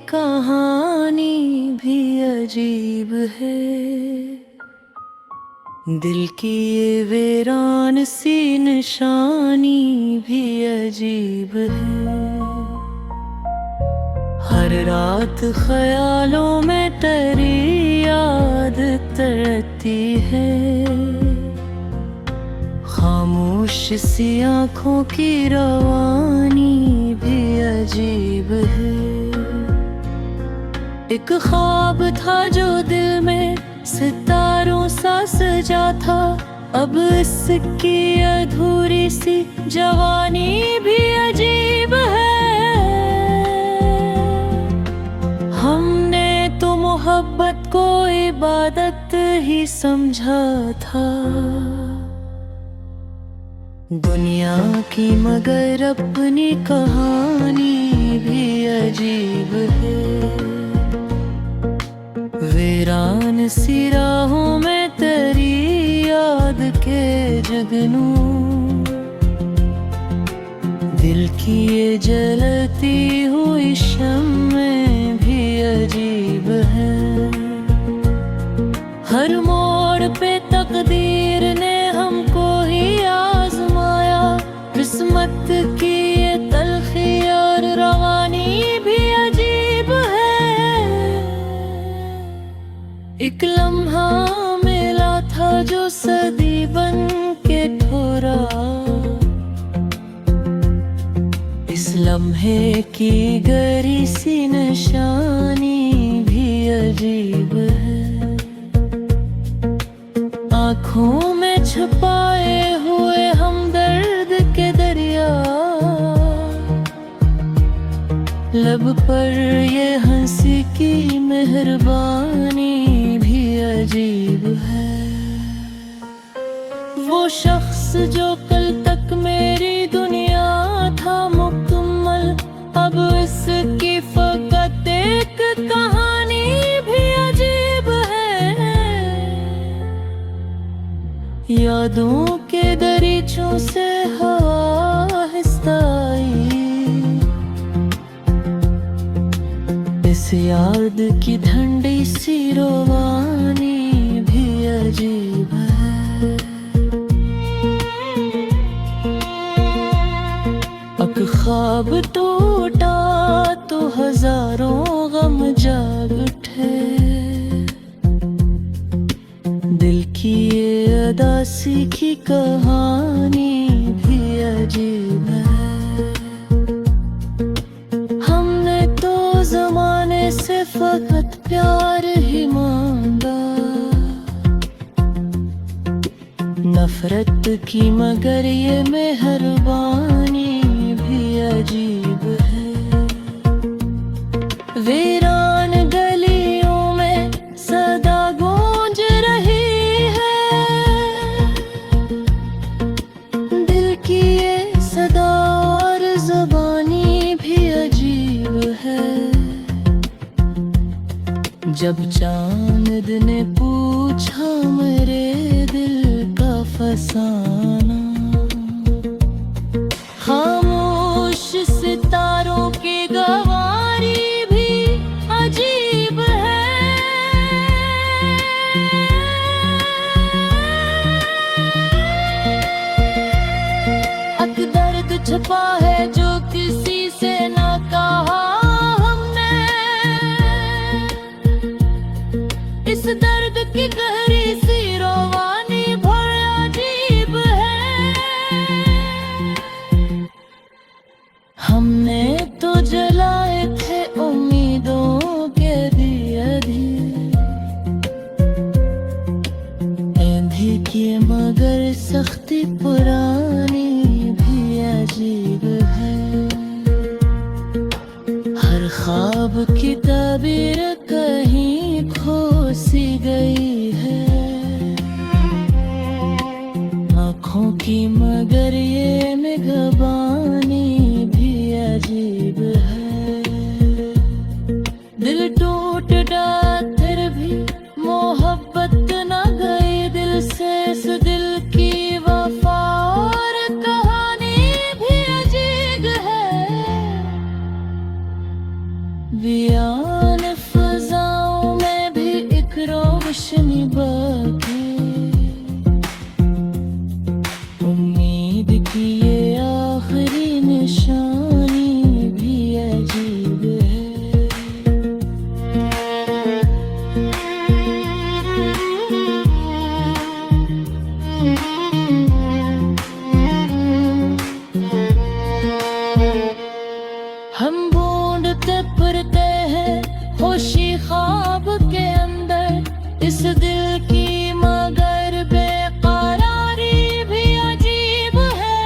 कहानी भी अजीब है। दिल की ये वीरान सी निशानी भी अजीब है। हर रात ख्यालों में तेरी याद तरती है। खामोश सी आँखों की रवानी भी अजीब है। एक ख्वाब था जो दिल में सितारों सा सजा था, अब इसकी अधूरी सी जवानी भी अजीब है। हमने तो मोहब्बत को इबादत ही समझा था, दुनिया की मगर अपनी कहानी भी अजीब है। वीरान सी राहों में तेरी याद के जगनू, दिल की ये जलती हुई शम्में भी अजीब है। हर मोड़ पे तकदीर ने हमको ही आजमाया, किस्मत की ये तलखी और रवानी भी अजीब है। एक लम्हा मिला था जो सदी बन के ठोरा, इस लम्हे की गहरी सी निशानी भी अजीब है। आँखों में छुपाए हुए हमदर्द के दरिया, लब पर ये हंसी की मेहरबानी भी अजीब है। वो शख्स जो कल तक मेरी दुनिया था मुकम्मल, अब इसकी फकत एक कहानी भी अजीब है। यादों के दरीचों से हवा आहिस्ता आई, इस याद की ठंडी सी रवानी भी अजीब है। अब ख्वाब टूटा तो हजारों गम जाग उठे, दिल की ये अदासी की कहानी भी अजीब है। ज़माने से फकत प्यार ही मांगा, नफरत की मगर ये मेहरबानी भी अजीब है। वीरान गलियों में सदा गूंज रही है, दिल की ये सदा और ज़बानी भी अजीब है। जब चांद ने पूछा मेरे दिल का फसाना, खामोश सितारों की गवारी भी अजीब है। अक दर्द छुपा है जो किसी से ना कहा, इस दर्द की गहरी सी रवानी भर अजीब है। हमने तो जलाए थे उम्मीदों के दिए ऐंधी किए मगर सख्ती पुरानी भी अजीब है। हर ख्वाब की ताबीर कहीं खो सी गई है, आँखों की मगर ये निगहबानी भी अजीब है। दिल टूट डाला फिर भी मोहब्बत न गई दिल से, इस दिल की वफा और कहानी भी अजीब है। रोशनी बाकी, उम्मीद की ये आखिरी निशानी भी अजीब है। हम बूंदते फिरते हैं होशी ख्वाब के अंदर, इस दिल की मगर बेकरारी भी अजीब है।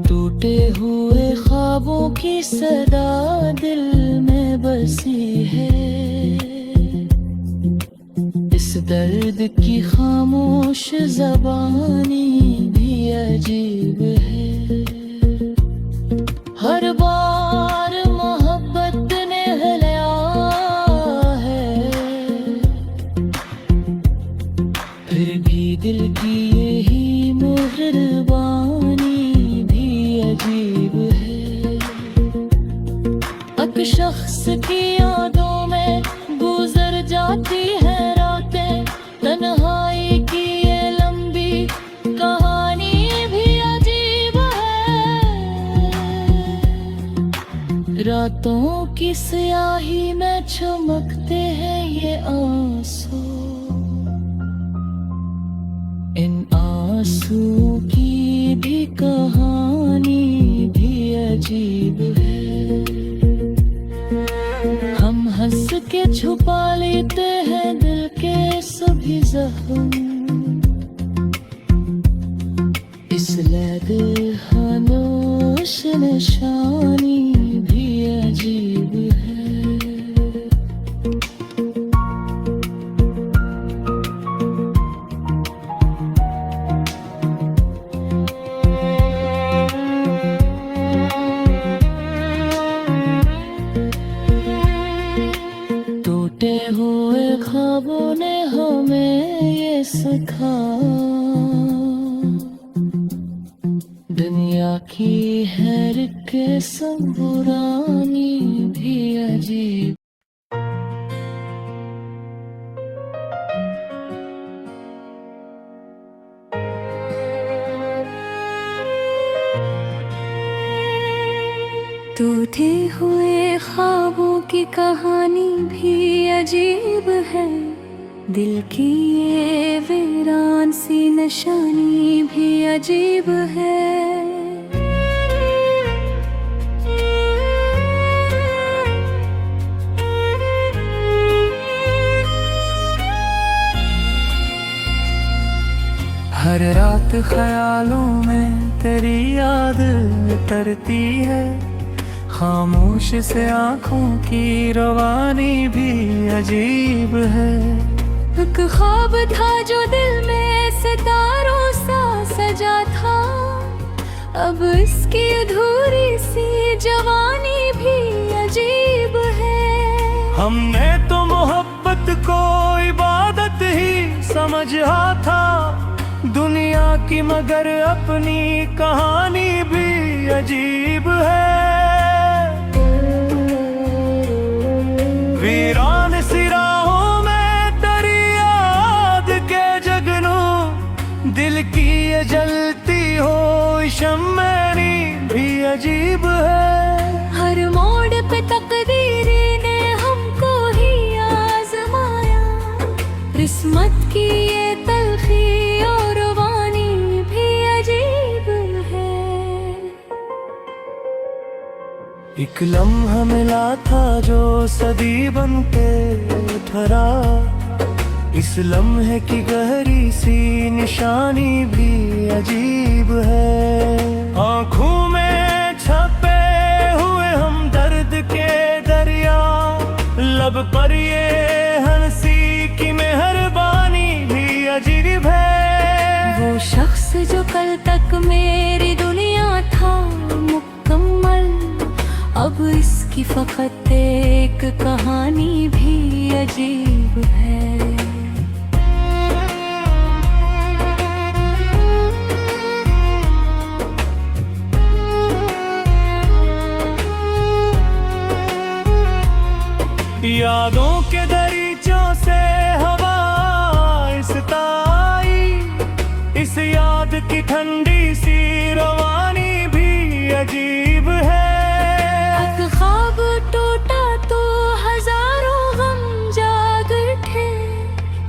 टूटे हुए ख्वाबों की सदा दिल में बसी है, इस दर्द की खामोश ज़बानी भी अजीब है। हर बार मोहब्बत ने हिलाया है, फिर भी दिल की यही मेहरबानी भी अजीब है। एक शख्स की यादों में गुजर जाती है रातें, तन्हाई की ये लंबी कहानी भी अजीब है। रातों की स्याही में चमकते हैं ये आंसू, इन आंसुओं की भी कहानी भी अजीब है। हम हंस के छुपा लेते हैं दिल के सभी जख्म, इस लैदे खामोश निशानी भी अजीब है। टूटे हुए ख्वाबों ने हमें ये सिखाया, दुनिया की हर किस्म पुरानी भी अजीब। टूटे हुए ख्वाबों की कहानी भी अजीब है, दिल की ये वीरान सी निशानी भी अजीब है। हर रात ख्यालों में तेरी याद तरती है, खामोश से आँखों की रवानी भी अजीब है। एक ख्वाब था जो दिल में सितारों सा सजा था, अब इसकी अधूरी सी जवानी भी अजीब है। हमने तो मोहब्बत को इबादत ही समझा था दुनिया की, मगर अपनी कहानी भी अजीब है। वीरान सिराहों में तेरी याद के जगनू, दिल की ये जलती हो शम्मेनी भी अजीब है। हर मोड़ पे तकदीरी ने हमको ही आजमाया, किस्मत की ये तलखी और वानी भी अजीब है। एक लम्हा मिला था जो सदी बन के ठहरा, इस लम्हे की गहरी सी निशानी भी अजीब है। आँखों में छपे हुए हम दर्द के दरिया, लब पर ये हंसी की मेहरबानी भी अजीब है। वो शख्स जो कल तक मेरी दुनिया था मुकम्मल, अब इसकी फकत एक कहानी भी अजीब है। यादों के दरीचों से हवा आहिस्ता आई, इस याद की ठंडी सी रवानी भी अजीब है। एक ख्वाब टूटा तो हजारों गम जाग उठे,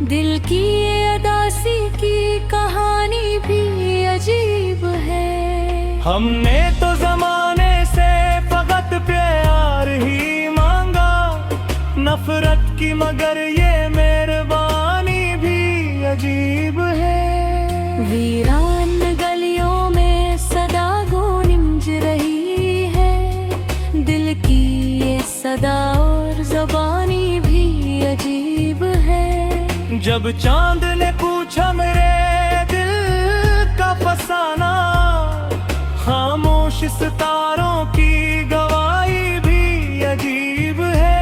दिल की ये अदासी की कहानी भी अजीब है। हमने तो जमाने से फकत प्यार ही मांगा, नफरत की मगर ये मेहरबानी भी अजीब है। वीरान गलियों में सदा गूंज रही है, दिल की ये सदा और ज़बानी भी अजीब है। जब चांद ने पूछा मेरे दिल का फसाना, खामोश सितारों की गवाही भी अजीब है।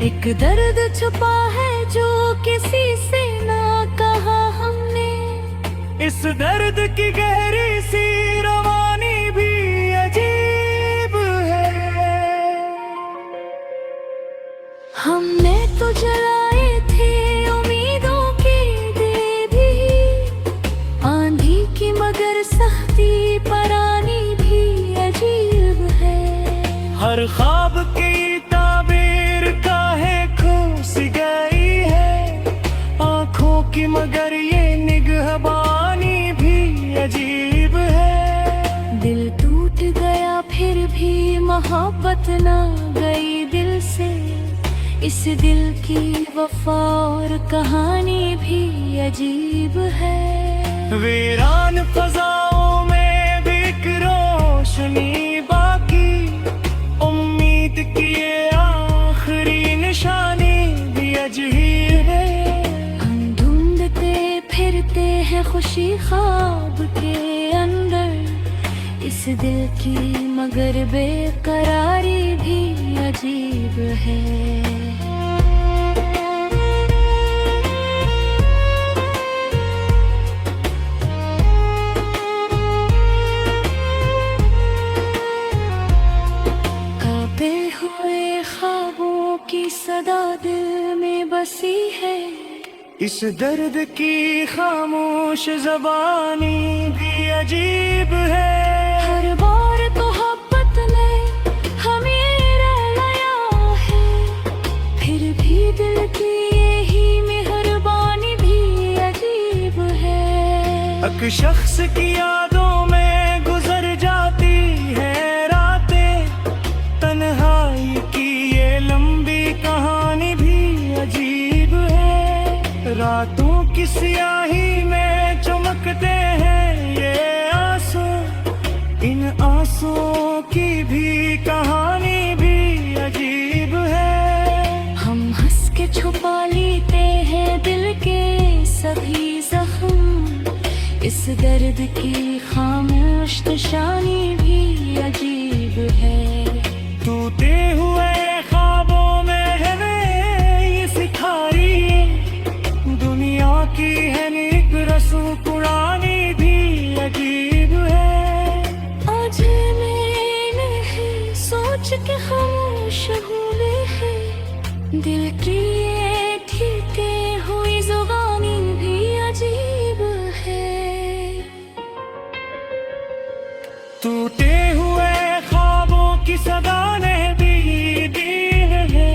एक दर्द छुपा है जो किसी से ना कहा हमने, इस दर्द की गहरी सी रवानी भी अजीब है। हमने तो जलाए थे उम्मीदों के दिए भी, आंधी की मगर सख्ती परानी भी अजीब है। हर ख्वाब की ताबीर काहे खो सी गई है, आंखों की मगर ये निगहबानी भी अजीब है। दिल टूट गया फिर भी मोहब्बत ना गई दिल से, इस दिल की वफा और कहानी भी अजीब है। वीरान फजाओं में भी एक रोशनी बाकी, उम्मीद की ये आखिरी निशानी भी अजीब है। हम ढूंढते फिरते हैं खुशी ख्वाब के अंदर, इस दिल की मगर बेकरारी भी अजीब है। की सदा दिल में बसी है, इस दर्द की खामोश ज़बानी भी अजीब है। हर बार तो मोहब्बत ने हमें रुलाया है, फिर भी दिल की यही मेहरबानी भी अजीब है। एक शख्स की यादों में गुजर जाती है रातें, तन्हाई की ये लंबी कहानी भी अजीब है। रातों की स्याही में चमकते हैं ये आंसू, इन आंसुओं की भी कहानी भी अजीब है। हम हंस के छुपा लेते हैं दिल के सभी जख्म, इस दर्द की खामोश निशानी भी अजीब है। टूटे हुए ख्वाबों में है ये सिखारी, दुनिया की है नीक रस्म पुरानी भी अजीब है। आज मैंने है सोच के खामोश हुए हैं, दिल की ये ठीके हुई जुबानी भी अजीब है। टूटे हुए ख्वाबों की सदा ने भी दी है,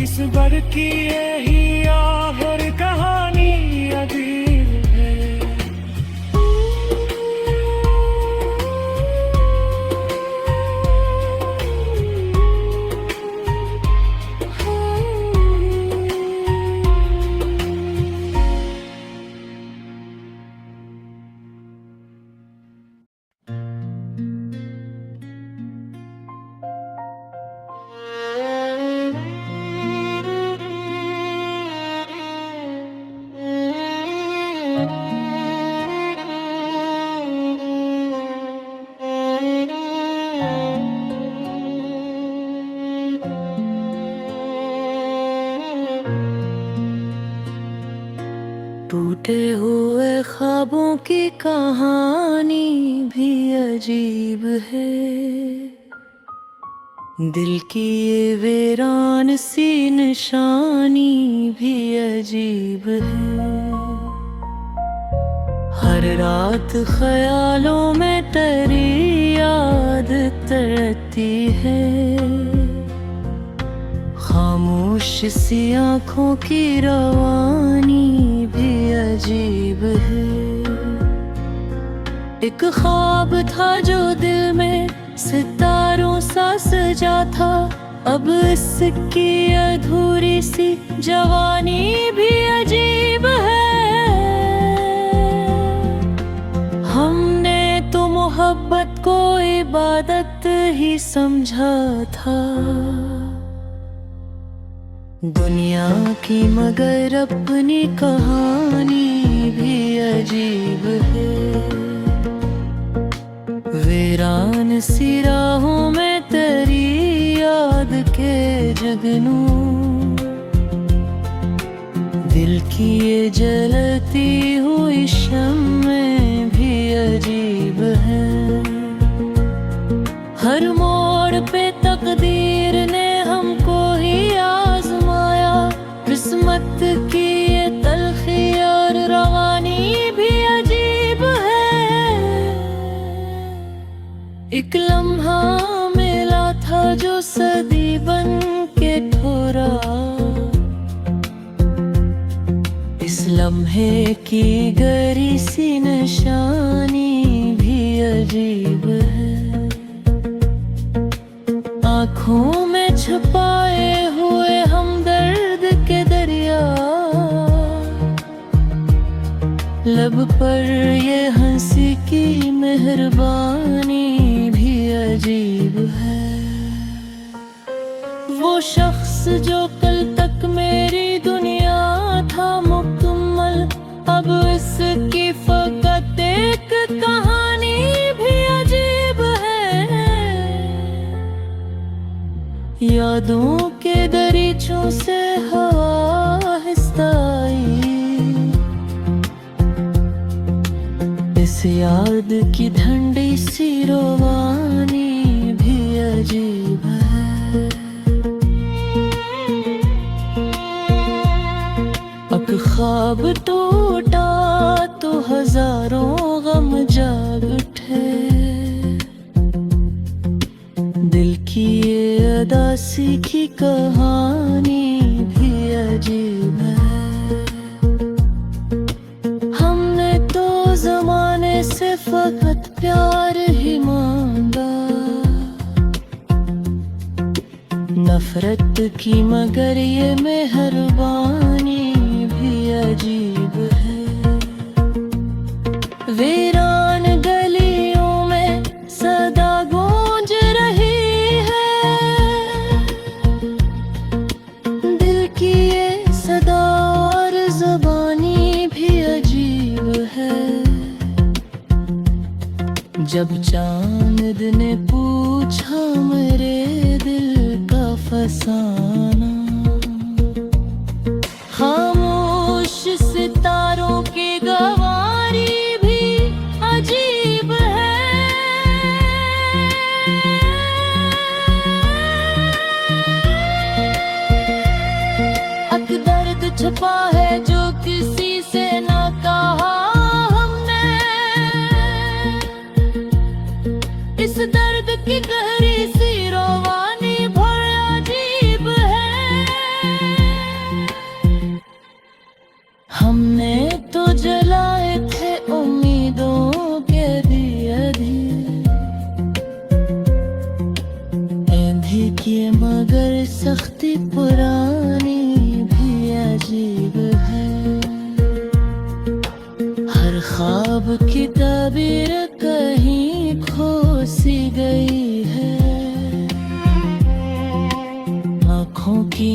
इस बर की यही आखिर कहानी अजीब है। टूटे हुए ख्वाबों की कहानी भी अजीब है। दिल की ये वीरान सी निशानी भी अजीब है। हर रात ख्यालों में तेरी याद तरती है। खामोश सी आँखों की रवानी भी अजीब है। एक ख्वाब था जो दिल में सितारों सा सजा था, अब इसकी अधूरी सी जवानी भी अजीब है। हमने तो मोहब्बत को इबादत ही समझा था, दुनिया की मगर अपनी कहानी भी अजीब है। वीरान सी राहों में तेरी याद के जगनू, दिल की ये जलती हुई शम्में भी अजीब है। हर मोड़ पे तकदीर ने हमको ही आजमाया, किस्मत की ये तलखी और रवानी भी अजीब है। एक लम्हा मिला था जो सदी बन के ठोरा, इस लम्हे की गहरी सी निशानी भी अजीब है। आँखों में छुपाए हुए हमदर्द के दरिया, लब पर ये हंसी की मेहरबानी भी अजीब है। वो शख्स जो कल तक मेरी दुनिया था मुकम्मल, अब इसकी फकत एक कहानी भी अजीब है। यादों के दरीचों से हवा आहिस्ता आई, इस याद की ठंडी सी रवानी भी अजीब है। अब ख्वाब टूटा तो हजारों गम जाग उठे, दिल की ये अदासी की कहानी भी अजीब है। हमने तो जमाने से फकत प्यार ही मांगा, नफरत की मगर ये मेहरबानी भी अजीब है। वीरान गलियों में सदा गूंज रही है, दिल की ये सदा और ज़बानी भी अजीब है। जब चांद ने पूछा मेरे दिल का फसाना, खामोश सितारों की गवारी भी अजीब है। अक दर्द छुपा है जो किसी से ना कहा हमने, इस दर्द की गहरी सी रवानी भर अजीब है। हमने तो जलाए थे उम्मीदों के दिए ऐंधी किए मगर सख्ती पुरानी भी अजीब है। हर ख्वाब की ताबीर कहीं खो सी गई है, आँखों की